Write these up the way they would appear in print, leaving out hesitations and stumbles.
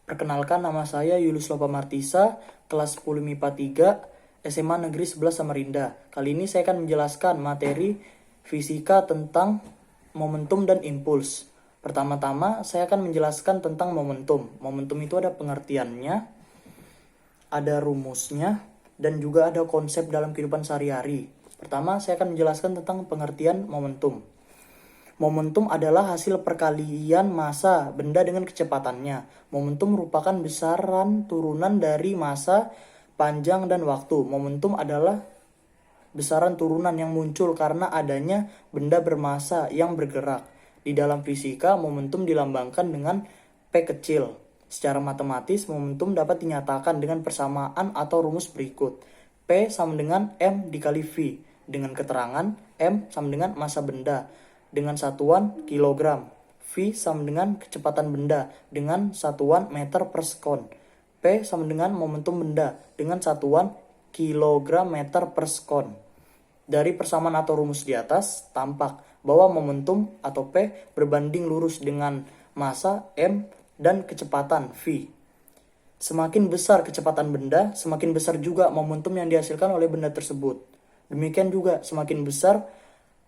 Perkenalkan, nama saya Yulus Lopa Martisa, kelas 10 MIPA 3, SMA Negeri 11 Samarinda. Kali ini saya akan menjelaskan materi fisika tentang momentum dan impuls. Pertama-tama, saya akan menjelaskan tentang momentum. Momentum itu ada pengertiannya, ada rumusnya, dan juga ada konsep dalam kehidupan sehari-hari. Pertama, saya akan menjelaskan tentang pengertian momentum. Momentum adalah hasil perkalian massa benda dengan kecepatannya. Momentum merupakan besaran turunan dari massa, panjang, dan waktu. Momentum adalah besaran turunan yang muncul karena adanya benda bermassa yang bergerak. Di dalam fisika, momentum dilambangkan dengan P kecil. Secara matematis, momentum dapat dinyatakan dengan persamaan atau rumus berikut. P sama dengan M dikali V, dengan keterangan M sama dengan massa benda dengan satuan kilogram. V sama dengan kecepatan benda dengan satuan meter per sekon. P sama dengan momentum benda dengan satuan kilogram meter per sekon. Dari persamaan atau rumus di atas, tampak bahwa momentum atau P berbanding lurus dengan massa M dan kecepatan V. Semakin besar kecepatan benda, semakin besar juga momentum yang dihasilkan oleh benda tersebut. Demikian juga, semakin besar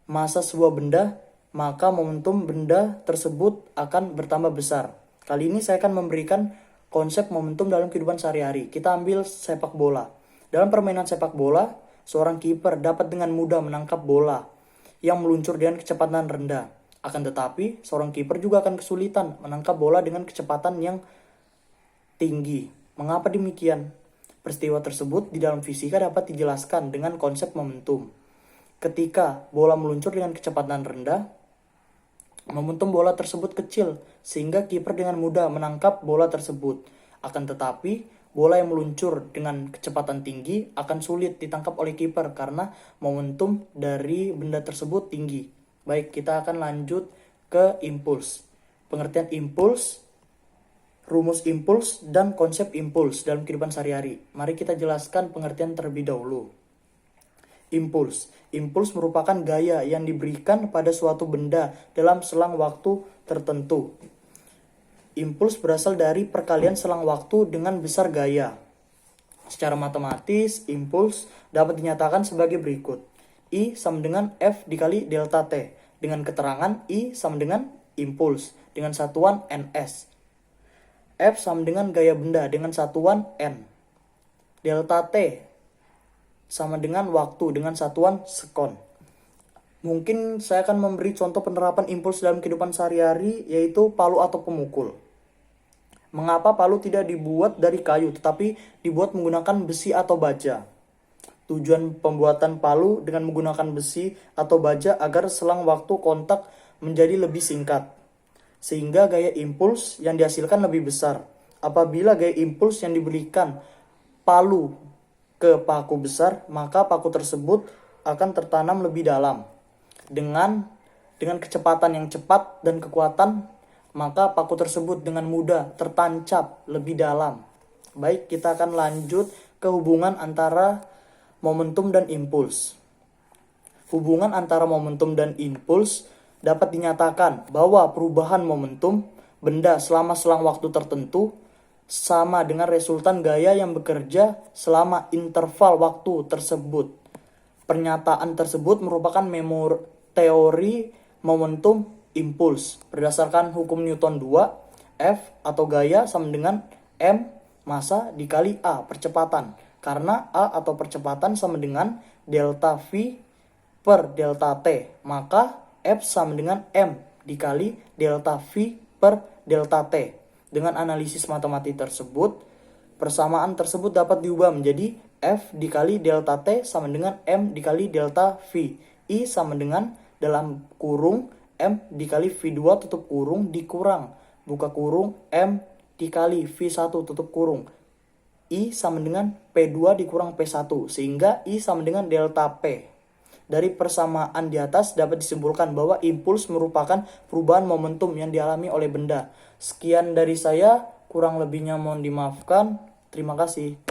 massa sebuah benda, maka momentum benda tersebut akan bertambah besar. Kali ini saya akan memberikan konsep momentum dalam kehidupan sehari-hari. Kita ambil sepak bola. Dalam permainan sepak bola, seorang kiper dapat dengan mudah menangkap bola yang meluncur dengan kecepatan rendah. Akan tetapi, seorang kiper juga akan kesulitan menangkap bola dengan kecepatan yang tinggi. Mengapa demikian? Peristiwa tersebut di dalam fisika dapat dijelaskan dengan konsep momentum. Ketika bola meluncur dengan kecepatan rendah, momentum bola tersebut kecil, sehingga kiper dengan mudah menangkap bola tersebut. Akan tetapi, bola yang meluncur dengan kecepatan tinggi akan sulit ditangkap oleh kiper karena momentum dari benda tersebut tinggi. Baik, kita akan lanjut ke impuls. Pengertian impuls, rumus impuls, dan konsep impuls dalam kehidupan sehari-hari. Mari kita jelaskan pengertian terlebih dahulu. Impuls. Impuls merupakan gaya yang diberikan pada suatu benda dalam selang waktu tertentu. Impuls berasal dari perkalian selang waktu dengan besar gaya. Secara matematis, impuls dapat dinyatakan sebagai berikut. I sama dengan F dikali delta T, dengan keterangan I sama dengan impuls, dengan satuan Ns. F sama dengan gaya benda dengan satuan N. Delta T sama dengan waktu dengan satuan sekon. Mungkin saya akan memberi contoh penerapan impuls dalam kehidupan sehari-hari, yaitu palu atau pemukul. Mengapa palu tidak dibuat dari kayu tetapi dibuat menggunakan besi atau baja? Tujuan pembuatan palu dengan menggunakan besi atau baja agar selang waktu kontak menjadi lebih singkat, sehingga gaya impuls yang dihasilkan lebih besar. Apabila gaya impuls yang diberikan palu ke paku besar, maka paku tersebut akan tertanam lebih dalam. Dengan kecepatan yang cepat dan kekuatan, maka paku tersebut dengan mudah tertancap lebih dalam. Baik, kita akan lanjut ke hubungan antara momentum dan impuls. Hubungan antara momentum dan impuls dapat dinyatakan bahwa perubahan momentum benda selama selang waktu tertentu sama dengan resultan gaya yang bekerja selama interval waktu tersebut. Pernyataan tersebut merupakan teori momentum impuls. Berdasarkan hukum Newton 2, F atau gaya sama dengan M massa dikali A percepatan. Karena A atau percepatan sama dengan delta V per delta T, maka F sama dengan M dikali delta V per delta T. Dengan analisis matematik tersebut, persamaan tersebut dapat diubah menjadi F dikali delta T sama dengan M dikali delta V. I sama dengan dalam kurung M dikali V2 tutup kurung dikurang buka kurung M dikali V1 tutup kurung. I sama dengan P2 dikurang P1, sehingga I sama dengan delta P. Dari persamaan di atas dapat disimpulkan bahwa impuls merupakan perubahan momentum yang dialami oleh benda. Sekian dari saya, kurang lebihnya mohon dimaafkan. Terima kasih.